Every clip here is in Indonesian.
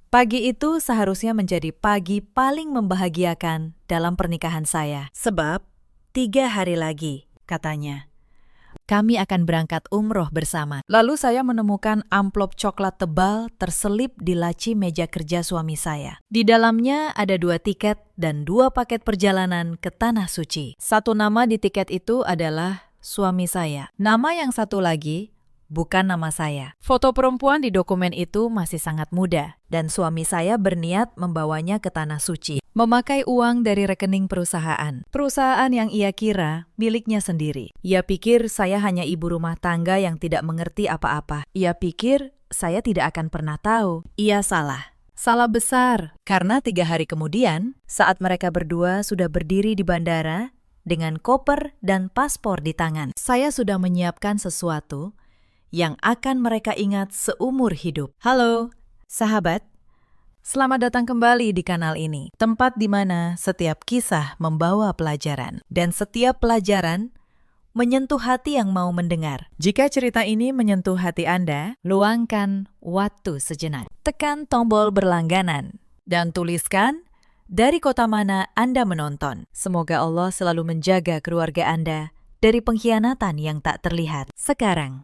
Pagi itu seharusnya menjadi pagi paling membahagiakan dalam pernikahan saya. Sebab 3 hari lagi, katanya, kami akan berangkat umroh bersama. Lalu saya menemukan amplop coklat tebal terselip di laci meja kerja suami saya. Di dalamnya ada 2 tiket dan 2 paket perjalanan ke Tanah Suci. Satu nama di tiket itu adalah suami saya. Nama yang satu lagi bukan nama saya. Foto perempuan di dokumen itu masih sangat muda, dan suami saya berniat membawanya ke Tanah Suci, memakai uang dari rekening perusahaan. Perusahaan yang ia kira miliknya sendiri. Ia pikir saya hanya ibu rumah tangga yang tidak mengerti apa-apa. Ia pikir saya tidak akan pernah tahu. Ia salah. Salah besar, karena 3 hari kemudian, saat mereka berdua sudah berdiri di bandara, dengan koper dan paspor di tangan, saya sudah menyiapkan sesuatu yang akan mereka ingat seumur hidup. Halo, sahabat. Selamat datang kembali di kanal ini, tempat di mana setiap kisah membawa pelajaran, dan setiap pelajaran menyentuh hati yang mau mendengar. Jika cerita ini menyentuh hati Anda, luangkan waktu sejenak. Tekan tombol berlangganan, dan tuliskan dari kota mana Anda menonton. Semoga Allah selalu menjaga keluarga Anda dari pengkhianatan yang tak terlihat. Sekarang,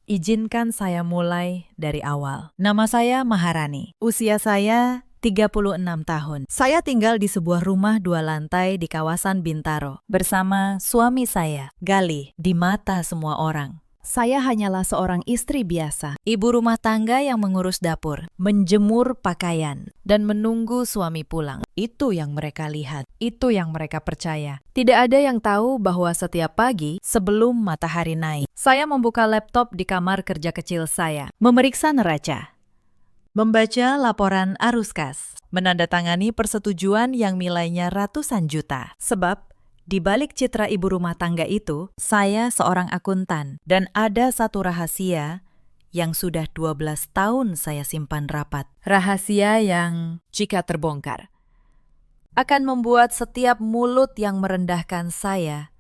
izinkan saya mulai dari awal. Nama saya Maharani. Usia saya 36 tahun. Saya tinggal di sebuah rumah 2 lantai di kawasan Bintaro bersama suami saya, Galih, di mata semua orang. Saya hanyalah seorang istri biasa, ibu rumah tangga yang mengurus dapur, menjemur pakaian, dan menunggu suami pulang. Itu yang mereka lihat, itu yang mereka percaya. Tidak ada yang tahu bahwa setiap pagi sebelum matahari naik, saya membuka laptop di kamar kerja kecil saya, memeriksa neraca, membaca laporan arus kas, menandatangani persetujuan yang nilainya ratusan juta. Sebab di balik citra ibu rumah tangga itu, saya seorang akuntan, dan ada satu rahasia yang sudah 12 tahun saya simpan rapat. Rahasia yang, jika terbongkar, akan membuat setiap mulut yang merendahkan saya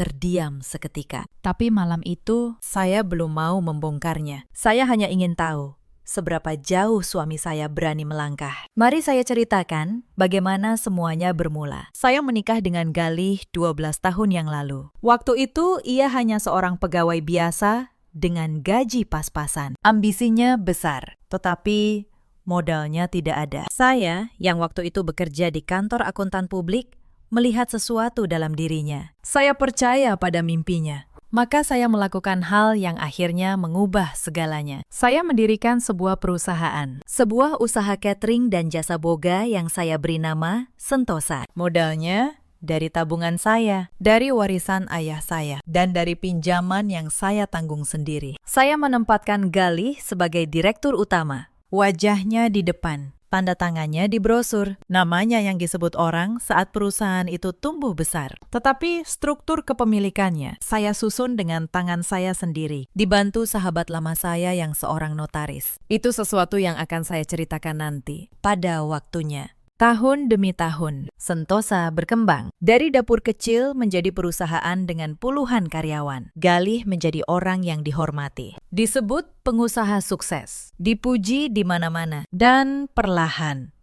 terdiam seketika. Tapi malam itu, saya belum mau membongkarnya. Saya hanya ingin tahu seberapa jauh suami saya berani melangkah. Mari saya ceritakan bagaimana semuanya bermula. Saya menikah dengan Galih 12 tahun yang lalu. Waktu itu ia hanya seorang pegawai biasa dengan gaji pas-pasan. Ambisinya besar, tetapi modalnya tidak ada. Saya yang waktu itu bekerja di kantor akuntan publik melihat sesuatu dalam dirinya. Saya percaya pada mimpinya. Maka saya melakukan hal yang akhirnya mengubah segalanya. Saya mendirikan sebuah perusahaan, sebuah usaha catering dan jasa boga yang saya beri nama Sentosa. Modalnya dari tabungan saya, dari warisan ayah saya, dan dari pinjaman yang saya tanggung sendiri. Saya menempatkan Galih sebagai direktur utama, wajahnya di depan, tanda tangannya di brosur, namanya yang disebut orang saat perusahaan itu tumbuh besar. Tetapi struktur kepemilikannya saya susun dengan tangan saya sendiri, dibantu sahabat lama saya yang seorang notaris. Itu sesuatu yang akan saya ceritakan nanti, pada waktunya. Tahun demi tahun, Sentosa berkembang. Dari dapur kecil menjadi perusahaan dengan puluhan karyawan. Galih menjadi orang yang dihormati. Disebut pengusaha sukses. Dipuji di mana-mana. Dan perlahan,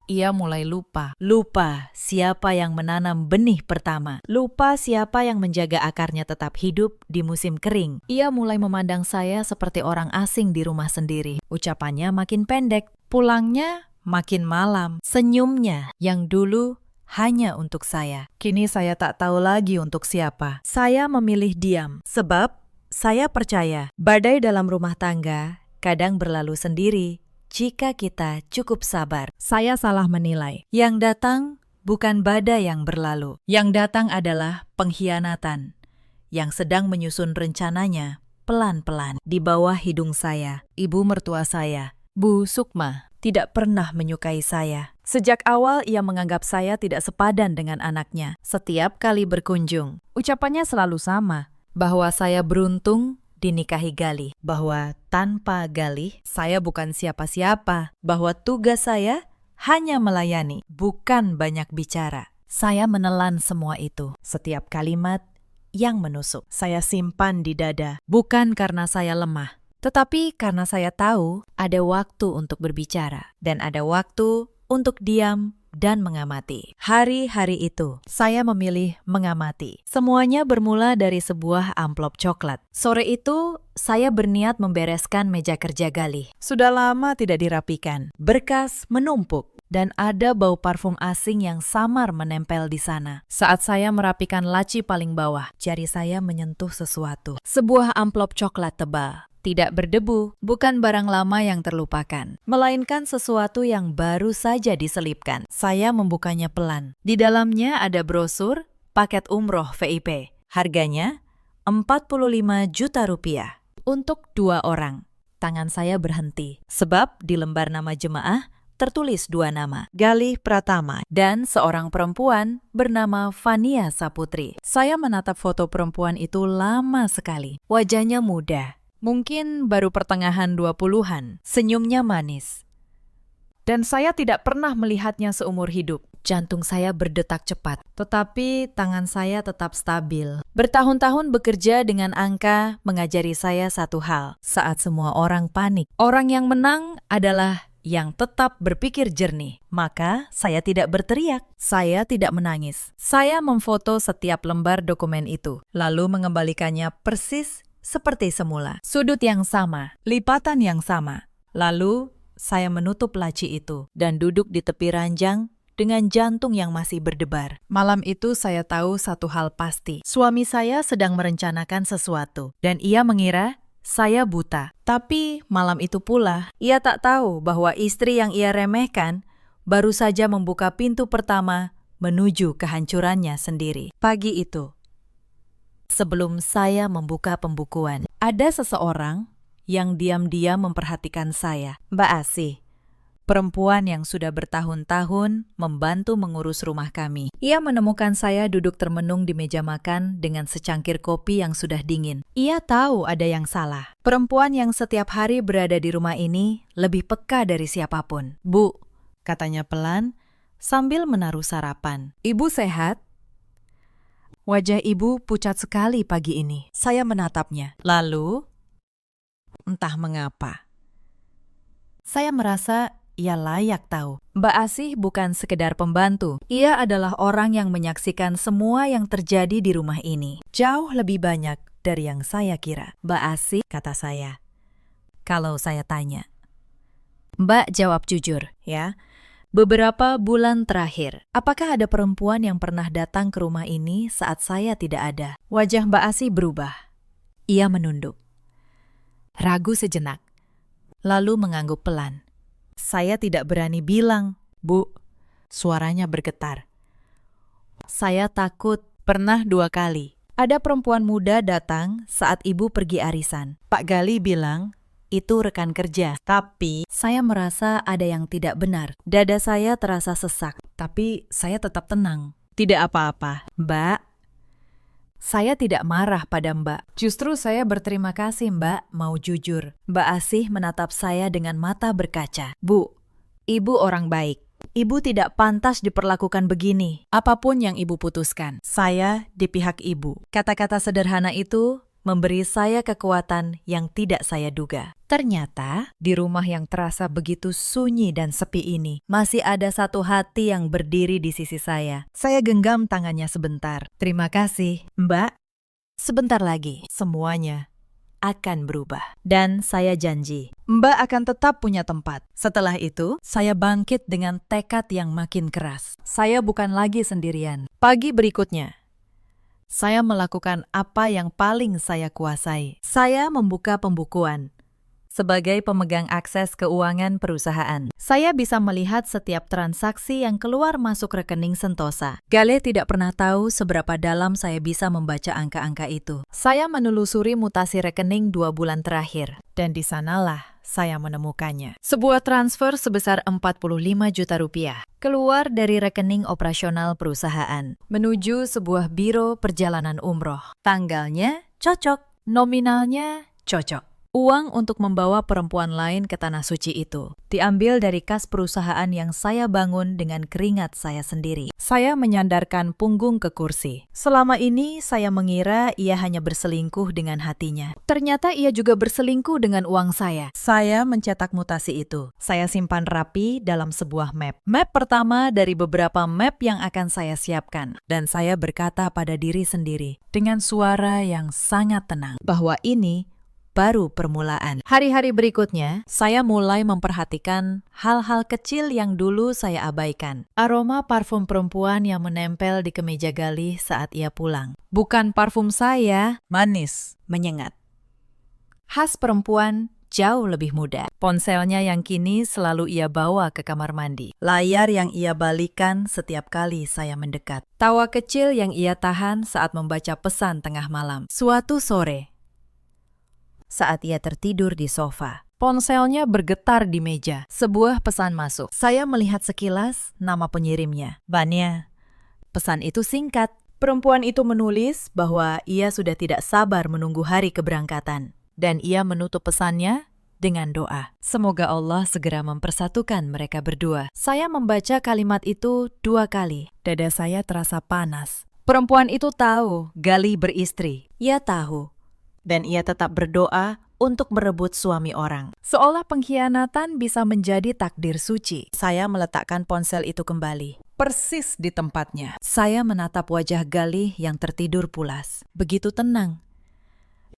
ia mulai lupa. Lupa siapa yang menanam benih pertama. Lupa siapa yang menjaga akarnya tetap hidup di musim kering. Ia mulai memandang saya seperti orang asing di rumah sendiri. Ucapannya makin pendek. Pulangnya makin malam. Senyumnya yang dulu hanya untuk saya, kini saya tak tahu lagi untuk siapa. Saya memilih diam, sebab saya percaya badai dalam rumah tangga kadang berlalu sendiri jika kita cukup sabar. Saya salah menilai. Yang datang bukan badai yang berlalu. Yang datang adalah pengkhianatan yang sedang menyusun rencananya pelan-pelan. Di bawah hidung saya, ibu mertua saya, Bu Sukma, tidak pernah menyukai saya. Sejak awal ia menganggap saya tidak sepadan dengan anaknya. Setiap kali berkunjung, ucapannya selalu sama, bahwa saya beruntung dinikahi Galih, bahwa tanpa Galih saya bukan siapa-siapa, bahwa tugas saya hanya melayani, bukan banyak bicara. Saya menelan semua itu, setiap kalimat yang menusuk. Saya simpan di dada, bukan karena saya lemah, Tetapi karena saya tahu ada waktu untuk berbicara dan ada waktu untuk diam dan mengamati. Hari-hari itu, saya memilih mengamati. Semuanya bermula dari sebuah amplop coklat. Sore itu, saya berniat membereskan meja kerja Galih. Sudah lama tidak dirapikan. Berkas menumpuk. Dan ada bau parfum asing yang samar menempel di sana. Saat saya merapikan laci paling bawah, jari saya menyentuh sesuatu. Sebuah amplop coklat tebal. Tidak berdebu, bukan barang lama yang terlupakan, melainkan sesuatu yang baru saja diselipkan. Saya membukanya pelan. Di dalamnya ada brosur paket umroh VIP. Harganya 45 juta rupiah. Untuk 2 orang. Tangan saya berhenti, sebab di lembar nama jemaah tertulis 2 nama, Galih Pratama dan seorang perempuan bernama Fania Saputri. Saya menatap foto perempuan itu lama sekali. Wajahnya muda. Mungkin baru pertengahan 20-an, senyumnya manis. Dan saya tidak pernah melihatnya seumur hidup. Jantung saya berdetak cepat, tetapi tangan saya tetap stabil. Bertahun-tahun bekerja dengan angka mengajari saya satu hal. Saat semua orang panik, orang yang menang adalah yang tetap berpikir jernih. Maka saya tidak berteriak, saya tidak menangis. Saya memfoto setiap lembar dokumen itu, lalu mengembalikannya persis seperti semula. Sudut yang sama, lipatan yang sama. Lalu, saya menutup laci itu dan duduk di tepi ranjang dengan jantung yang masih berdebar. Malam itu saya tahu satu hal pasti. Suami saya sedang merencanakan sesuatu dan ia mengira saya buta. Tapi malam itu pula, ia tak tahu bahwa istri yang ia remehkan baru saja membuka pintu pertama menuju kehancurannya sendiri. Pagi itu, sebelum saya membuka pembukuan, ada seseorang yang diam-diam memperhatikan saya. Mbak Asih, perempuan yang sudah bertahun-tahun membantu mengurus rumah kami. Ia menemukan saya duduk termenung di meja makan dengan secangkir kopi yang sudah dingin. Ia tahu ada yang salah. Perempuan yang setiap hari berada di rumah ini lebih peka dari siapapun. Bu, katanya pelan sambil menaruh sarapan. Ibu sehat? Wajah ibu pucat sekali pagi ini. Saya menatapnya. Lalu, entah mengapa, saya merasa ia layak tahu. Mbak Asih bukan sekedar pembantu. Ia adalah orang yang menyaksikan semua yang terjadi di rumah ini. Jauh lebih banyak dari yang saya kira. Mbak Asih, kata saya. Kalau saya tanya. Mbak jawab jujur, ya. Beberapa bulan terakhir, apakah ada perempuan yang pernah datang ke rumah ini saat saya tidak ada? Wajah Mbak Asih berubah. Ia menunduk. Ragu sejenak. Lalu mengangguk pelan. Saya tidak berani bilang, Bu. Suaranya bergetar. Saya takut. Pernah 2 kali. Ada perempuan muda datang saat ibu pergi arisan. Pak Gali bilang, itu rekan kerja. Tapi saya merasa ada yang tidak benar. Dada saya terasa sesak. Tapi saya tetap tenang. Tidak apa-apa, Mbak. Saya tidak marah pada Mbak. Justru saya berterima kasih Mbak mau jujur. Mbak Asih menatap saya dengan mata berkaca. Bu, ibu orang baik. Ibu tidak pantas diperlakukan begini. Apapun yang ibu putuskan, saya di pihak ibu. Kata-kata sederhana itu memberi saya kekuatan yang tidak saya duga. Ternyata, di rumah yang terasa begitu sunyi dan sepi ini, masih ada satu hati yang berdiri di sisi saya. Saya genggam tangannya sebentar. Terima kasih, Mbak. Sebentar lagi, semuanya akan berubah. Dan saya janji, Mbak akan tetap punya tempat. Setelah itu, saya bangkit dengan tekad yang makin keras. Saya bukan lagi sendirian. Pagi berikutnya, saya melakukan apa yang paling saya kuasai. Saya membuka pembukuan. Sebagai pemegang akses keuangan perusahaan, saya bisa melihat setiap transaksi yang keluar masuk rekening Sentosa. Gale tidak pernah tahu seberapa dalam saya bisa membaca angka-angka itu. Saya menelusuri mutasi rekening 2 bulan terakhir, dan di sanalah saya menemukannya. Sebuah transfer sebesar 45 juta rupiah keluar dari rekening operasional perusahaan menuju sebuah biro perjalanan umroh. Tanggalnya cocok, nominalnya cocok. Uang untuk membawa perempuan lain ke tanah suci itu diambil dari kas perusahaan yang saya bangun dengan keringat saya sendiri. Saya menyandarkan punggung ke kursi. Selama ini saya mengira ia hanya berselingkuh dengan hatinya. Ternyata ia juga berselingkuh dengan uang saya. Saya mencetak mutasi itu. Saya simpan rapi dalam sebuah map. Map pertama dari beberapa map yang akan saya siapkan. Dan saya berkata pada diri sendiri dengan suara yang sangat tenang bahwa ini baru permulaan. Hari-hari berikutnya, saya mulai memperhatikan hal-hal kecil yang dulu saya abaikan. Aroma parfum perempuan yang menempel di kemeja Galih saat ia pulang. Bukan parfum saya, manis, menyengat. Khas perempuan jauh lebih muda. Ponselnya yang kini selalu ia bawa ke kamar mandi. Layar yang ia balikan setiap kali saya mendekat. Tawa kecil yang ia tahan saat membaca pesan tengah malam. Suatu sore, saat ia tertidur di sofa, ponselnya bergetar di meja. Sebuah pesan masuk. Saya melihat sekilas nama pengirimnya. Vanya. Pesan itu singkat. Perempuan itu menulis bahwa ia sudah tidak sabar menunggu hari keberangkatan. Dan ia menutup pesannya dengan doa. Semoga Allah segera mempersatukan mereka berdua. Saya membaca kalimat itu 2 kali. Dada saya terasa panas. Perempuan itu tahu Galih beristri. Ia tahu. Dan ia tetap berdoa untuk merebut suami orang. Seolah pengkhianatan bisa menjadi takdir suci. Saya meletakkan ponsel itu kembali, persis di tempatnya. Saya menatap wajah Galih yang tertidur pulas. Begitu tenang.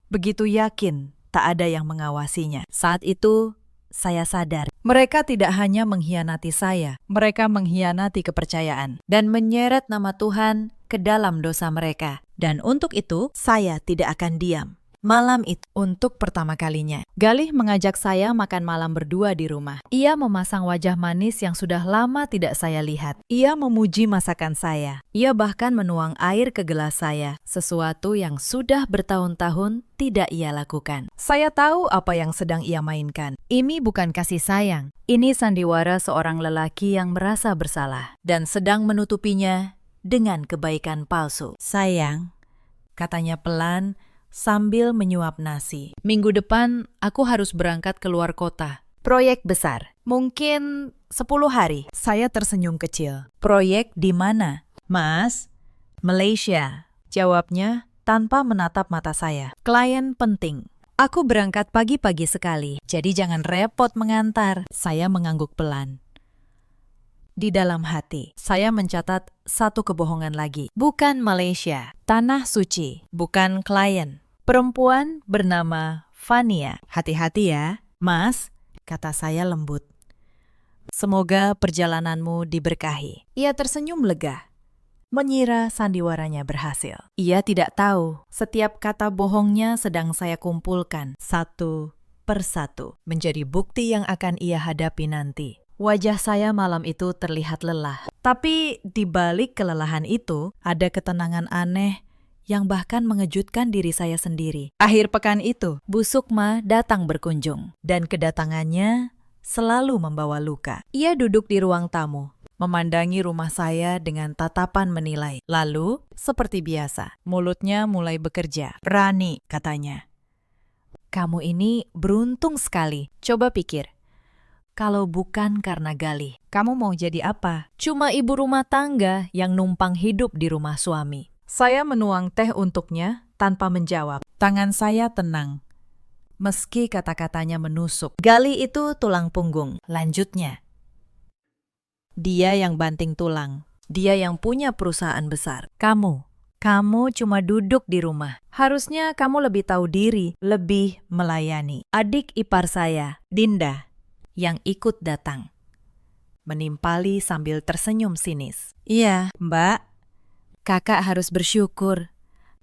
Begitu yakin tak ada yang mengawasinya. Saat itu, saya sadar. Mereka tidak hanya mengkhianati saya. Mereka mengkhianati kepercayaan. Dan menyeret nama Tuhan ke dalam dosa mereka. Dan untuk itu, saya tidak akan diam. Malam itu, untuk pertama kalinya, Galih mengajak saya makan malam berdua di rumah. Ia memasang wajah manis yang sudah lama tidak saya lihat. Ia memuji masakan saya. Ia bahkan menuang air ke gelas saya, sesuatu yang sudah bertahun-tahun tidak ia lakukan. Saya tahu apa yang sedang ia mainkan. Ini bukan kasih sayang. Ini sandiwara seorang lelaki yang merasa bersalah dan sedang menutupinya dengan kebaikan palsu. Sayang, katanya pelan, sambil menyuap nasi. Minggu depan, aku harus berangkat ke luar kota. Proyek besar. Mungkin 10 hari. Saya tersenyum kecil. Proyek di mana? Mas, Malaysia. Jawabnya tanpa menatap mata saya. Klien penting. Aku berangkat pagi-pagi sekali, jadi jangan repot mengantar. Saya mengangguk pelan. Di dalam hati, saya mencatat satu kebohongan lagi. Bukan Malaysia, tanah suci, bukan klien. Perempuan bernama Vanya. Hati-hati ya, Mas, kata saya lembut. Semoga perjalananmu diberkahi. Ia tersenyum lega, mengira sandiwaranya berhasil. Ia tidak tahu, setiap kata bohongnya sedang saya kumpulkan satu persatu, menjadi bukti yang akan ia hadapi nanti. Wajah saya malam itu terlihat lelah. Tapi di balik kelelahan itu, ada ketenangan aneh yang bahkan mengejutkan diri saya sendiri. Akhir pekan itu, Bu Sukma datang berkunjung. Dan kedatangannya selalu membawa luka. Ia duduk di ruang tamu, memandangi rumah saya dengan tatapan menilai. Lalu, seperti biasa, mulutnya mulai bekerja. Rani, katanya. Kamu ini beruntung sekali. Coba pikir. Kalau bukan karena Galih, kamu mau jadi apa? Cuma ibu rumah tangga yang numpang hidup di rumah suami. Saya menuang teh untuknya tanpa menjawab. Tangan saya tenang, meski kata-katanya menusuk. Galih itu tulang punggung. Lanjutnya, dia yang banting tulang. Dia yang punya perusahaan besar. Kamu cuma duduk di rumah. Harusnya kamu lebih tahu diri, lebih melayani. Adik ipar saya, Dinda, yang ikut datang, menimpali sambil tersenyum sinis. Iya, Mbak. Kakak harus bersyukur.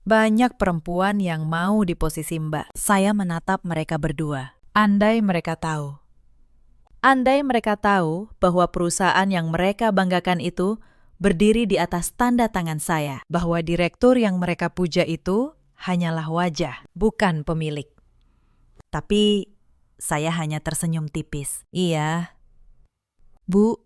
Banyak perempuan yang mau di posisi Mbak. Saya menatap mereka berdua. Andai mereka tahu. Andai mereka tahu bahwa perusahaan yang mereka banggakan itu berdiri di atas tanda tangan saya. Bahwa direktur yang mereka puja itu hanyalah wajah, bukan pemilik. Tapi saya hanya tersenyum tipis. Iya. Bu,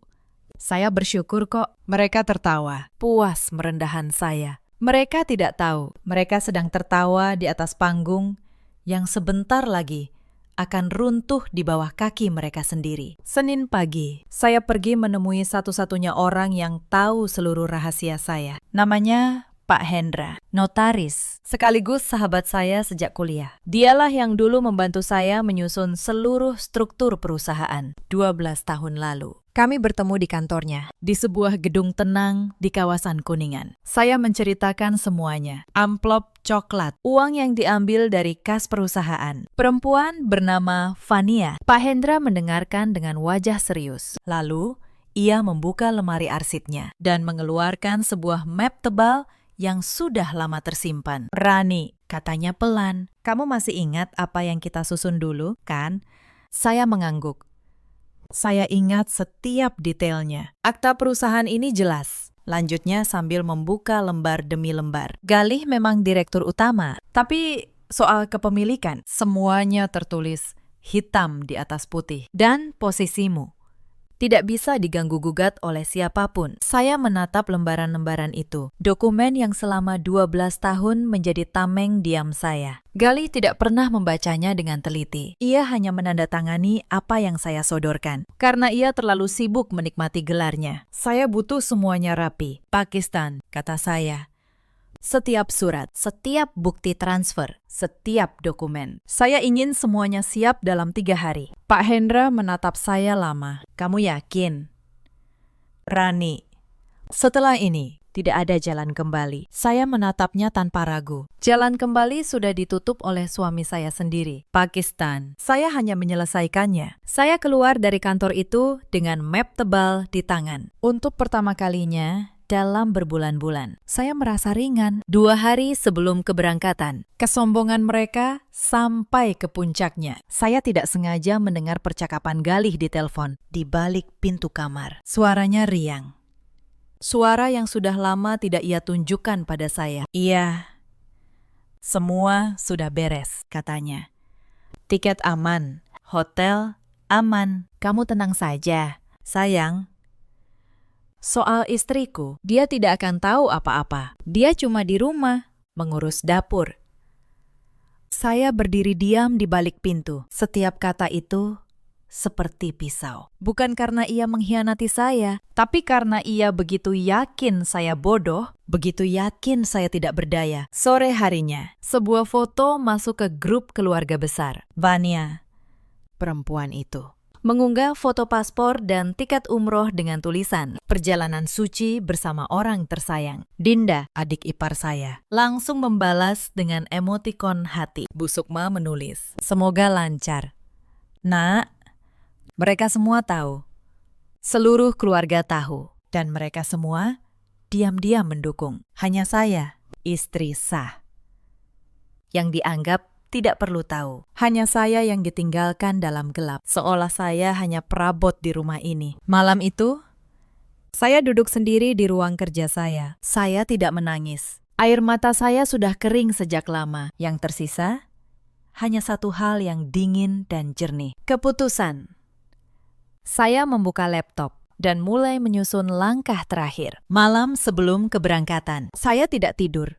saya bersyukur kok. Mereka tertawa, puas merendahan saya. Mereka tidak tahu, mereka sedang tertawa di atas panggung yang sebentar lagi akan runtuh di bawah kaki mereka sendiri. Senin pagi, saya pergi menemui satu-satunya orang yang tahu seluruh rahasia saya. Namanya Pak Hendra, notaris, sekaligus sahabat saya sejak kuliah. Dialah yang dulu membantu saya menyusun seluruh struktur perusahaan 12 tahun lalu. Kami bertemu di kantornya, di sebuah gedung tenang di kawasan Kuningan. Saya menceritakan semuanya. Amplop coklat, uang yang diambil dari kas perusahaan. Perempuan bernama Vania. Pak Hendra mendengarkan dengan wajah serius. Lalu, ia membuka lemari arsipnya dan mengeluarkan sebuah map tebal yang sudah lama tersimpan. "Rani," katanya pelan, "kamu masih ingat apa yang kita susun dulu, kan?" Saya mengangguk. Saya ingat setiap detailnya. Akta perusahaan ini jelas. Lanjutnya sambil membuka lembar demi lembar. Galih memang direktur utama, tapi soal kepemilikan, semuanya tertulis hitam di atas putih. Dan posisimu tidak bisa diganggu-gugat oleh siapapun. Saya menatap lembaran-lembaran itu. Dokumen yang selama 12 tahun menjadi tameng diam saya. Galih tidak pernah membacanya dengan teliti. Ia hanya menandatangani apa yang saya sodorkan. Karena ia terlalu sibuk menikmati gelarnya. Saya butuh semuanya rapi. Pakistan, kata saya. Setiap surat, setiap bukti transfer, setiap dokumen. Saya ingin semuanya siap dalam 3 hari. Pak Hendra menatap saya lama. "Kamu yakin?" "Rani." Setelah ini, tidak ada jalan kembali. Saya menatapnya tanpa ragu. Jalan kembali sudah ditutup oleh suami saya sendiri. Pakistan. Saya hanya menyelesaikannya. Saya keluar dari kantor itu dengan map tebal di tangan. Untuk pertama kalinya, dalam berbulan-bulan, saya merasa ringan. 2 hari sebelum keberangkatan, kesombongan mereka sampai ke puncaknya. Saya tidak sengaja mendengar percakapan Galih di telepon di balik pintu kamar. Suaranya riang. Suara yang sudah lama tidak ia tunjukkan pada saya. "Iya, semua sudah beres," katanya. "Tiket aman, hotel aman, kamu tenang saja, sayang." Soal istriku, dia tidak akan tahu apa-apa. Dia cuma di rumah, mengurus dapur. Saya berdiri diam di balik pintu. Setiap kata itu seperti pisau. Bukan karena ia mengkhianati saya, tapi karena ia begitu yakin saya bodoh, begitu yakin saya tidak berdaya. Sore harinya, sebuah foto masuk ke grup keluarga besar. Vania, perempuan itu, mengunggah foto paspor dan tiket umroh dengan tulisan "Perjalanan suci bersama orang tersayang." Dinda, adik ipar saya, langsung membalas dengan emotikon hati. Bu Sukma menulis, "Semoga lancar." Nak, mereka semua tahu. Seluruh keluarga tahu. Dan mereka semua diam-diam mendukung. Hanya saya, istri sah, yang dianggap tidak perlu tahu. Hanya saya yang ditinggalkan dalam gelap, seolah saya hanya perabot di rumah ini. Malam itu, saya duduk sendiri di ruang kerja saya. Saya tidak menangis. Air mata saya sudah kering sejak lama. Yang tersisa, hanya satu hal yang dingin dan jernih. Keputusan. Saya membuka laptop dan mulai menyusun langkah terakhir. Malam sebelum keberangkatan, saya tidak tidur.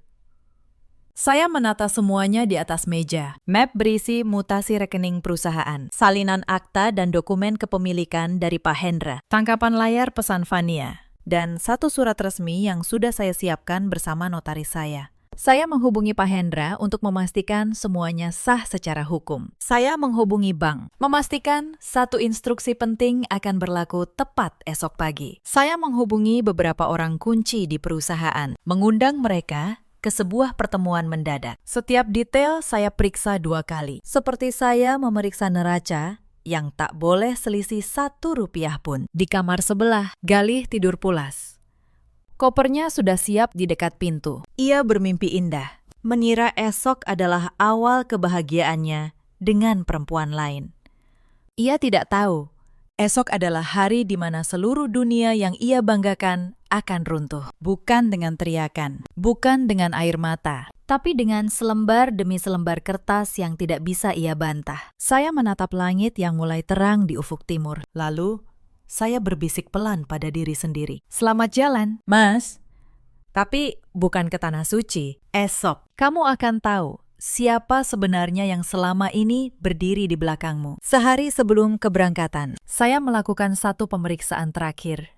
Saya menata semuanya di atas meja. Map berisi mutasi rekening perusahaan, salinan akta dan dokumen kepemilikan dari Pak Hendra, tangkapan layar pesan Vania, dan satu surat resmi yang sudah saya siapkan bersama notaris saya. Saya menghubungi Pak Hendra untuk memastikan semuanya sah secara hukum. Saya menghubungi bank, memastikan satu instruksi penting akan berlaku tepat esok pagi. Saya menghubungi beberapa orang kunci di perusahaan, mengundang mereka ke sebuah pertemuan mendadak. Setiap detail saya periksa 2 kali. Seperti saya memeriksa neraca yang tak boleh selisih 1 rupiah pun. Di kamar sebelah, Galih tidur pulas. Kopernya sudah siap di dekat pintu. Ia bermimpi indah, mengira esok adalah awal kebahagiaannya dengan perempuan lain. Ia tidak tahu, esok adalah hari di mana seluruh dunia yang ia banggakan akan runtuh. Bukan dengan teriakan, bukan dengan air mata, tapi dengan selembar demi selembar kertas yang tidak bisa ia bantah. Saya menatap langit yang mulai terang di ufuk timur. Lalu, saya berbisik pelan pada diri sendiri. "Selamat jalan, Mas." Tapi bukan ke tanah suci. Esok, kamu akan tahu siapa sebenarnya yang selama ini berdiri di belakangmu. Sehari sebelum keberangkatan, saya melakukan satu pemeriksaan terakhir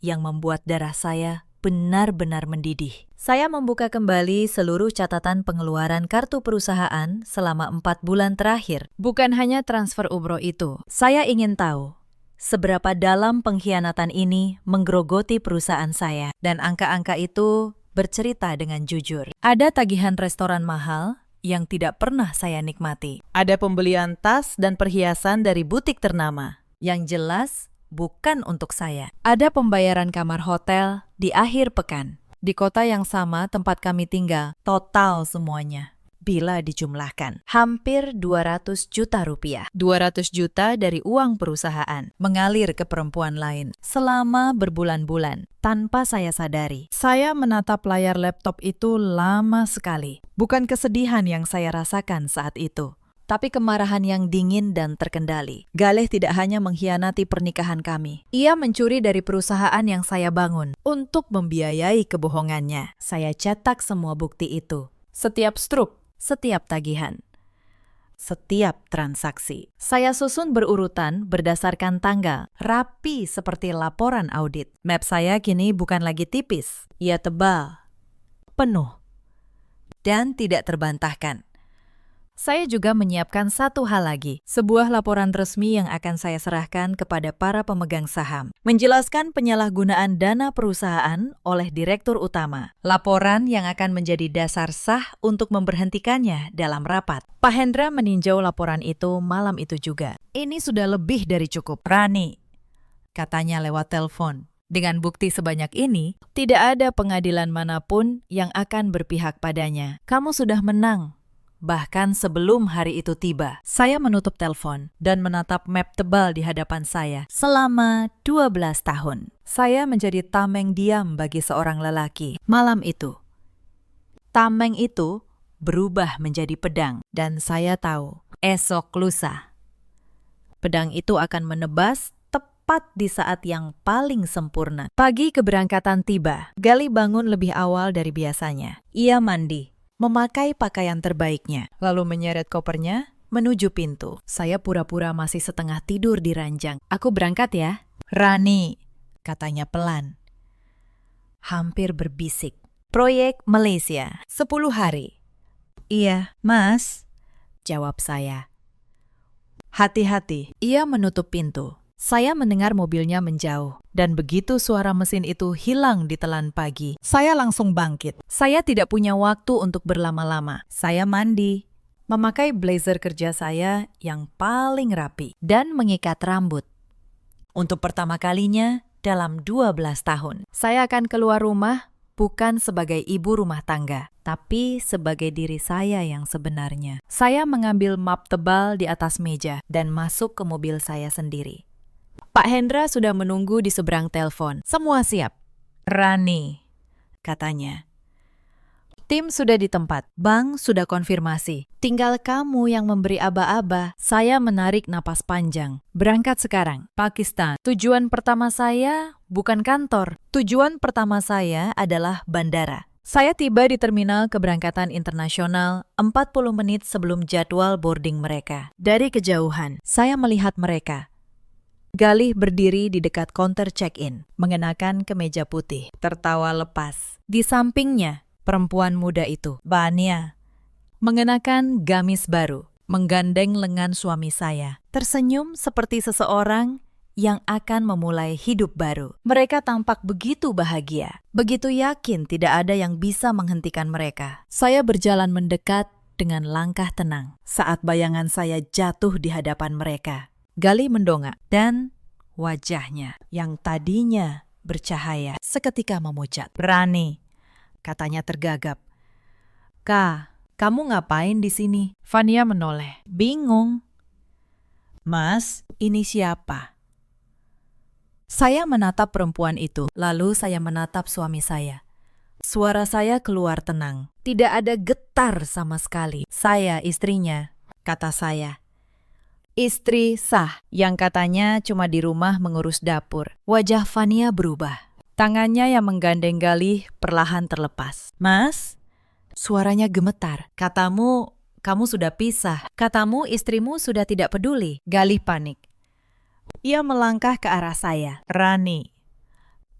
yang membuat darah saya benar-benar mendidih. Saya membuka kembali seluruh catatan pengeluaran kartu perusahaan selama 4 bulan terakhir. Bukan hanya transfer umroh itu, saya ingin tahu seberapa dalam pengkhianatan ini menggerogoti perusahaan saya. Dan angka-angka itu bercerita dengan jujur. Ada tagihan restoran mahal yang tidak pernah saya nikmati. Ada pembelian tas dan perhiasan dari butik ternama yang jelas bukan untuk saya. Ada pembayaran kamar hotel di akhir pekan di kota yang sama tempat kami tinggal. Total semuanya, bila dijumlahkan, hampir 200 juta rupiah. 200 juta dari uang perusahaan mengalir ke perempuan lain selama berbulan-bulan tanpa saya sadari. Saya menatap layar laptop itu lama sekali. Bukan kesedihan yang saya rasakan saat itu, tapi kemarahan yang dingin dan terkendali. Galih tidak hanya mengkhianati pernikahan kami. Ia mencuri dari perusahaan yang saya bangun untuk membiayai kebohongannya. Saya cetak semua bukti itu. Setiap struk, setiap tagihan, setiap transaksi. Saya susun berurutan berdasarkan tanggal, rapi seperti laporan audit. Map saya kini bukan lagi tipis. Ia tebal, penuh, dan tidak terbantahkan. Saya juga menyiapkan satu hal lagi, sebuah laporan resmi yang akan saya serahkan kepada para pemegang saham, menjelaskan penyalahgunaan dana perusahaan oleh direktur utama. Laporan yang akan menjadi dasar sah untuk memberhentikannya dalam rapat. Pak Hendra meninjau laporan itu malam itu juga. Ini sudah lebih dari cukup, Rani, katanya lewat telepon. Dengan bukti sebanyak ini, tidak ada pengadilan manapun yang akan berpihak padanya. Kamu sudah menang. Bahkan sebelum hari itu tiba, saya menutup telepon dan menatap map tebal di hadapan saya. Selama 12 tahun, saya menjadi tameng diam bagi seorang lelaki. Malam itu, tameng itu berubah menjadi pedang. Dan saya tahu, esok lusa, pedang itu akan menebas tepat di saat yang paling sempurna. Pagi keberangkatan tiba, Gali bangun lebih awal dari biasanya. Ia mandi, memakai pakaian terbaiknya, lalu menyeret kopernya menuju pintu. Saya pura-pura masih setengah tidur di ranjang. Aku berangkat ya. Rani, katanya pelan, hampir berbisik. Proyek Malaysia, 10 hari. Iya, Mas, jawab saya. Hati-hati. Ia menutup pintu. Saya mendengar mobilnya menjauh, dan begitu suara mesin itu hilang di telan pagi, saya langsung bangkit. Saya tidak punya waktu untuk berlama-lama. Saya mandi, memakai blazer kerja saya yang paling rapi, dan mengikat rambut. Untuk pertama kalinya dalam 12 tahun, saya akan keluar rumah bukan sebagai ibu rumah tangga, tapi sebagai diri saya yang sebenarnya. Saya mengambil map tebal di atas meja dan masuk ke mobil saya sendiri. Pak Hendra sudah menunggu di seberang telepon. Semua siap. Rani, katanya. Tim sudah di tempat. Bank sudah konfirmasi. Tinggal kamu yang memberi aba-aba. Saya menarik napas panjang. Berangkat sekarang. Pakistan. Tujuan pertama saya bukan kantor. Tujuan pertama saya adalah bandara. Saya tiba di terminal keberangkatan internasional 40 menit sebelum jadwal boarding mereka. Dari kejauhan, saya melihat mereka. Galih berdiri di dekat counter check-in, mengenakan kemeja putih, tertawa lepas. Di sampingnya, perempuan muda itu, Bania, mengenakan gamis baru, menggandeng lengan suami saya, tersenyum seperti seseorang yang akan memulai hidup baru. Mereka tampak begitu bahagia, begitu yakin tidak ada yang bisa menghentikan mereka. Saya berjalan mendekat dengan langkah tenang saat bayangan saya jatuh di hadapan mereka. Gali mendongak dan wajahnya yang tadinya bercahaya seketika memucat. Rani, katanya tergagap. Kak, kamu ngapain di sini? Fania menoleh, bingung. Mas, ini siapa? Saya menatap perempuan itu, lalu saya menatap suami saya. Suara saya keluar tenang, tidak ada getar sama sekali. Saya istrinya, kata saya. Istri sah, yang katanya cuma di rumah mengurus dapur. Wajah Fania berubah. Tangannya yang menggandeng Galih perlahan terlepas. Mas, Suaranya gemetar. Katamu, kamu sudah pisah. Katamu, istrimu sudah tidak peduli. Galih panik. Ia melangkah ke arah saya. Rani,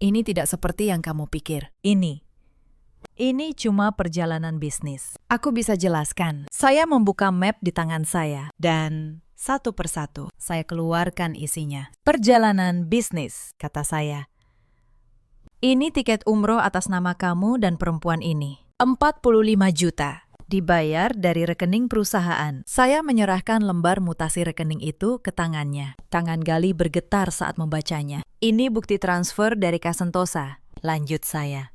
ini tidak seperti yang kamu pikir. Ini cuma perjalanan bisnis. Aku bisa jelaskan. Saya membuka map di tangan saya. Dan satu persatu saya keluarkan isinya. Perjalanan bisnis, kata saya. Ini tiket umroh atas nama kamu dan perempuan ini. 45 juta. Dibayar dari rekening perusahaan. Saya menyerahkan lembar mutasi rekening itu ke tangannya. Tangan Galih bergetar saat membacanya. Ini bukti transfer dari Kasentosa. Lanjut saya.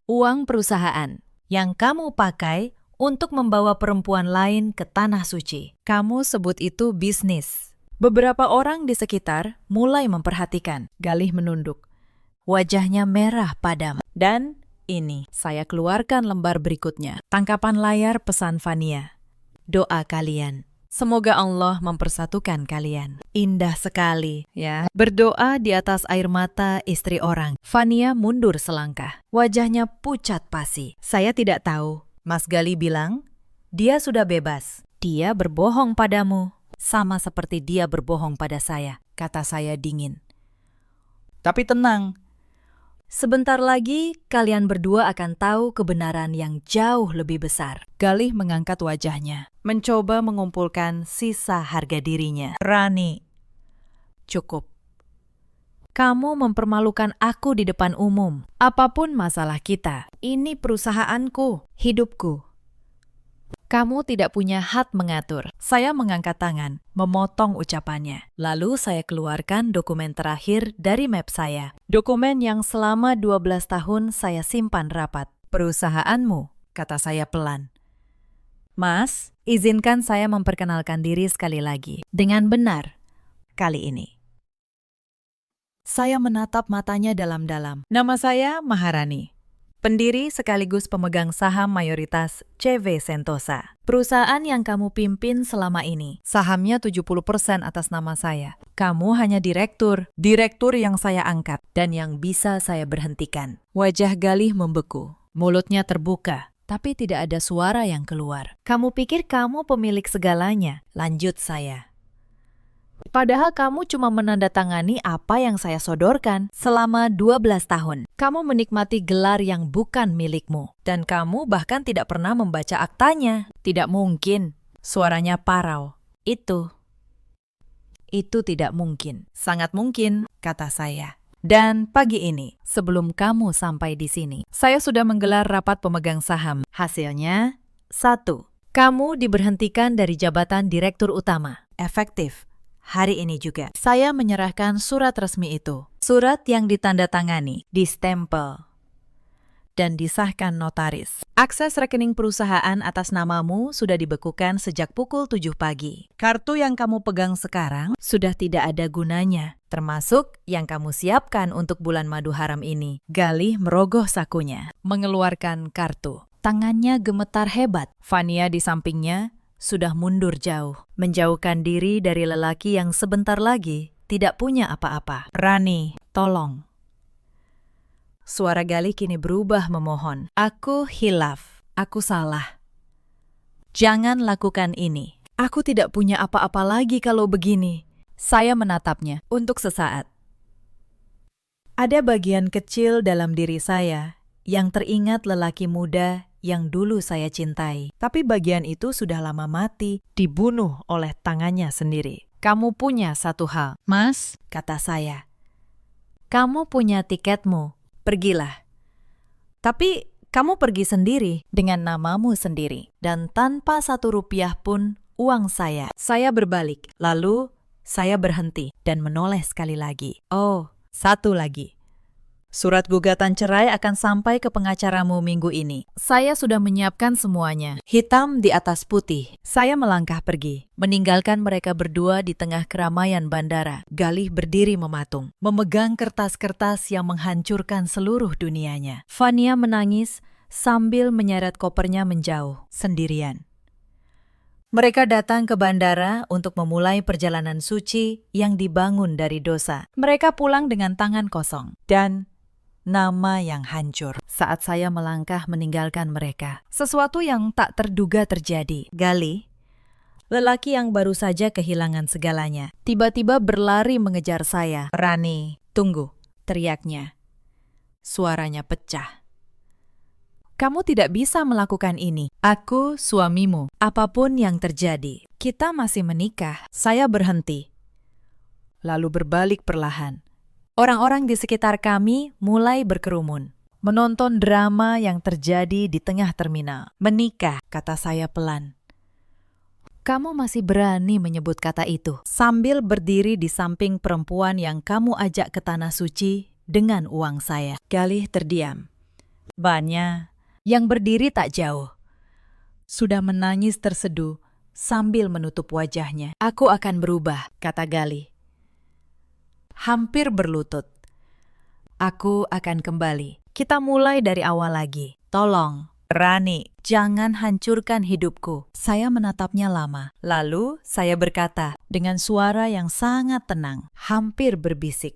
Uang perusahaan yang kamu pakai untuk membawa perempuan lain ke Tanah Suci. Kamu sebut itu bisnis. Beberapa orang di sekitar mulai memperhatikan. Galih menunduk. Wajahnya merah padam. Dan ini, saya keluarkan lembar berikutnya. Tangkapan layar pesan Fania. Doa kalian. Semoga Allah mempersatukan kalian. Indah sekali, ya. Berdoa di atas air mata istri orang. Fania mundur selangkah. Wajahnya pucat pasi. Saya tidak tahu. Mas Galih bilang, dia sudah bebas. Dia berbohong padamu. Sama seperti dia berbohong pada saya, kata saya dingin. Tapi tenang. Sebentar lagi, kalian berdua akan tahu kebenaran yang jauh lebih besar. Galih mengangkat wajahnya, mencoba mengumpulkan sisa harga dirinya. Rani, cukup. Kamu mempermalukan aku di depan umum. Apapun masalah kita, ini perusahaanku, hidupku. Kamu tidak punya hak mengatur. Saya mengangkat tangan, memotong ucapannya. Lalu saya keluarkan dokumen terakhir dari map saya. Dokumen yang selama 12 tahun saya simpan rapat. Perusahaanmu, kata saya pelan. Mas, izinkan saya memperkenalkan diri sekali lagi. Dengan benar, kali ini. Saya menatap matanya dalam-dalam. Nama saya Maharani. Pendiri sekaligus pemegang saham mayoritas CV Sentosa. Perusahaan yang kamu pimpin selama ini. Sahamnya 70% atas nama saya. Kamu hanya direktur yang saya angkat dan yang bisa saya berhentikan. Wajah Galih membeku. Mulutnya terbuka, tapi tidak ada suara yang keluar. Kamu pikir kamu pemilik segalanya? Lanjut saya. Padahal kamu cuma menandatangani apa yang saya sodorkan selama 12 tahun. Kamu menikmati gelar yang bukan milikmu. Dan kamu bahkan tidak pernah membaca aktanya. Tidak mungkin. Suaranya parau. Itu tidak mungkin. Sangat mungkin, kata saya. Dan pagi ini, sebelum kamu sampai di sini, saya sudah menggelar rapat pemegang saham. Hasilnya, 1. Kamu diberhentikan dari jabatan direktur utama. Efektif. Hari ini juga, saya menyerahkan surat resmi itu. Surat yang ditandatangani, distempel, dan disahkan notaris. Akses rekening perusahaan atas namamu sudah dibekukan sejak pukul 7 pagi. Kartu yang kamu pegang sekarang sudah tidak ada gunanya, termasuk yang kamu siapkan untuk bulan madu haram ini. Galih merogoh sakunya, mengeluarkan kartu. Tangannya gemetar hebat. Fania di sampingnya sudah mundur jauh, menjauhkan diri dari lelaki yang sebentar lagi tidak punya apa-apa. Rani, tolong. Suara Galih kini berubah memohon. Aku hilaf, aku salah. Jangan lakukan ini. Aku tidak punya apa-apa lagi kalau begini. Saya menatapnya untuk sesaat. Ada bagian kecil dalam diri saya yang teringat lelaki muda yang dulu saya cintai. Tapi bagian itu sudah lama mati, dibunuh oleh tangannya sendiri. Kamu punya satu hal, Mas, kata saya. Kamu punya tiketmu, pergilah. Tapi kamu pergi sendiri dengan namamu sendiri. Dan tanpa 1 rupiah pun uang saya. Saya berbalik, lalu saya berhenti dan menoleh sekali lagi. Oh, 1 lagi. Surat gugatan cerai akan sampai ke pengacaramu minggu ini. Saya sudah menyiapkan semuanya. Hitam di atas putih. Saya melangkah pergi, meninggalkan mereka berdua di tengah keramaian bandara. Galih berdiri mematung, memegang kertas-kertas yang menghancurkan seluruh dunianya. Fania menangis sambil menyeret kopernya menjauh, sendirian. Mereka datang ke bandara untuk memulai perjalanan suci yang dibangun dari dosa. Mereka pulang dengan tangan kosong dan nama yang hancur. saat saya melangkah meninggalkan mereka. Sesuatu yang tak terduga terjadi. Galih, lelaki yang baru saja kehilangan segalanya, tiba-tiba berlari mengejar saya. "Rani, tunggu," teriaknya. Suaranya pecah. "Kamu tidak bisa melakukan ini. Aku suamimu. Apapun yang terjadi, kita masih menikah." Saya berhenti, lalu berbalik perlahan. Orang-orang di sekitar kami mulai berkerumun, menonton drama yang terjadi di tengah terminal. "Menikah," kata saya pelan. "Kamu masih berani menyebut kata itu sambil berdiri di samping perempuan yang kamu ajak ke tanah suci dengan uang saya." Galih terdiam. Bannya yang berdiri tak jauh sudah menangis terseduh sambil menutup wajahnya. "Aku akan berubah," kata Galih, hampir berlutut. "Aku akan kembali. Kita mulai dari awal lagi. Tolong, Rani, jangan hancurkan hidupku." Saya menatapnya lama. Lalu saya berkata dengan suara yang sangat tenang, hampir berbisik.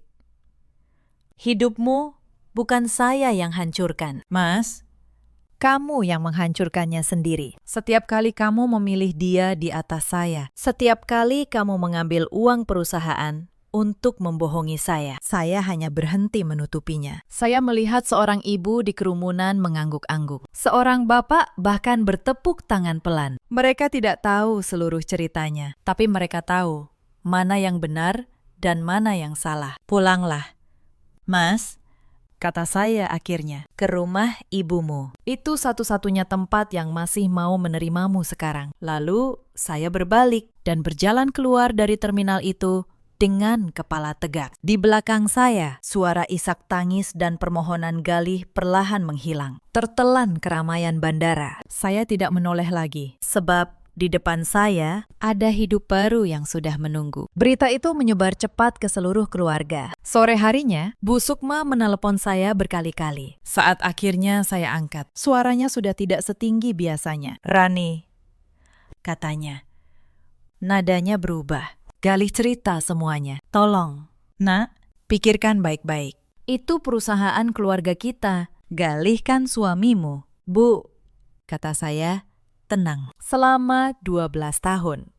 "Hidupmu bukan saya yang hancurkan, Mas. Kamu yang menghancurkannya sendiri. Setiap kali kamu memilih dia di atas saya, setiap kali kamu mengambil uang perusahaan untuk membohongi saya hanya berhenti menutupinya. Saya melihat seorang ibu di kerumunan mengangguk-angguk. Seorang bapak bahkan bertepuk tangan pelan. Mereka tidak tahu seluruh ceritanya, tapi mereka tahu mana yang benar dan mana yang salah. "Pulanglah, Mas," kata saya akhirnya, "ke rumah ibumu. Itu satu-satunya tempat yang masih mau menerimamu sekarang." Lalu saya berbalik dan berjalan keluar dari terminal itu dengan kepala tegak. Di belakang saya, suara isak tangis dan permohonan Galih perlahan menghilang. Tertelan keramaian bandara. Saya tidak menoleh lagi, sebab di depan saya ada hidup baru yang sudah menunggu. Berita itu menyebar cepat ke seluruh keluarga. Sore harinya, Bu Sukma menelepon saya berkali-kali. Saat akhirnya saya angkat, suaranya sudah tidak setinggi biasanya. "Rani," katanya. Nadanya berubah. "Galih cerita semuanya. Tolong, Nak, pikirkan baik-baik. Itu perusahaan keluarga kita. Galih kan suamimu." "Bu," kata saya, tenang. "Selama 12 tahun.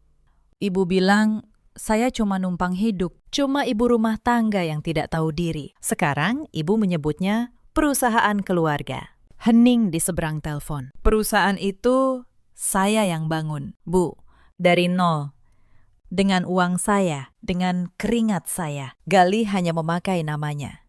Ibu bilang saya cuma numpang hidup, cuma ibu rumah tangga yang tidak tahu diri. Sekarang ibu menyebutnya perusahaan keluarga." Hening di seberang telepon. "Perusahaan itu saya yang bangun, Bu, dari nol. Dengan uang saya, dengan keringat saya." Galih hanya memakai namanya.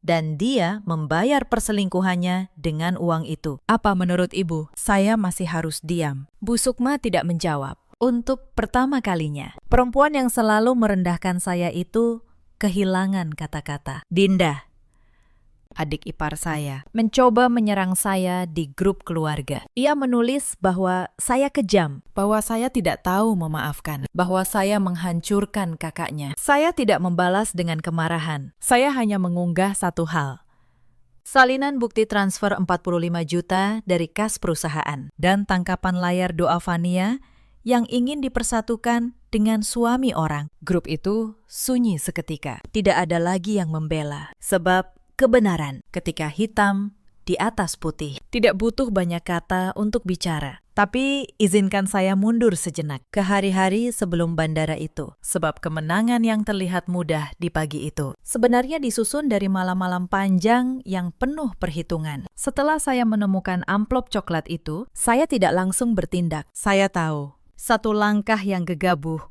Dan dia membayar perselingkuhannya dengan uang itu. "Apa menurut ibu?" Saya masih harus diam. Bu Sukma tidak menjawab. Untuk pertama kalinya, perempuan yang selalu merendahkan saya itu kehilangan kata-kata. Dinda, adik ipar saya, mencoba menyerang saya di grup keluarga. Ia menulis bahwa saya kejam, bahwa saya tidak tahu memaafkan, bahwa saya menghancurkan kakaknya. Saya tidak membalas dengan kemarahan. Saya hanya mengunggah satu hal: salinan bukti transfer 45 juta dari kas perusahaan dan tangkapan layar doa Fania yang ingin dipersatukan dengan suami orang. Grup itu sunyi seketika. Tidak ada lagi yang membela, sebab kebenaran ketika hitam di atas putih. Tidak butuh banyak kata untuk bicara. Tapi izinkan saya mundur sejenak ke hari-hari sebelum bandara itu. Sebab kemenangan yang terlihat mudah di pagi itu sebenarnya disusun dari malam-malam panjang yang penuh perhitungan. Setelah saya menemukan amplop coklat itu, saya tidak langsung bertindak. Saya tahu, satu langkah yang gegabah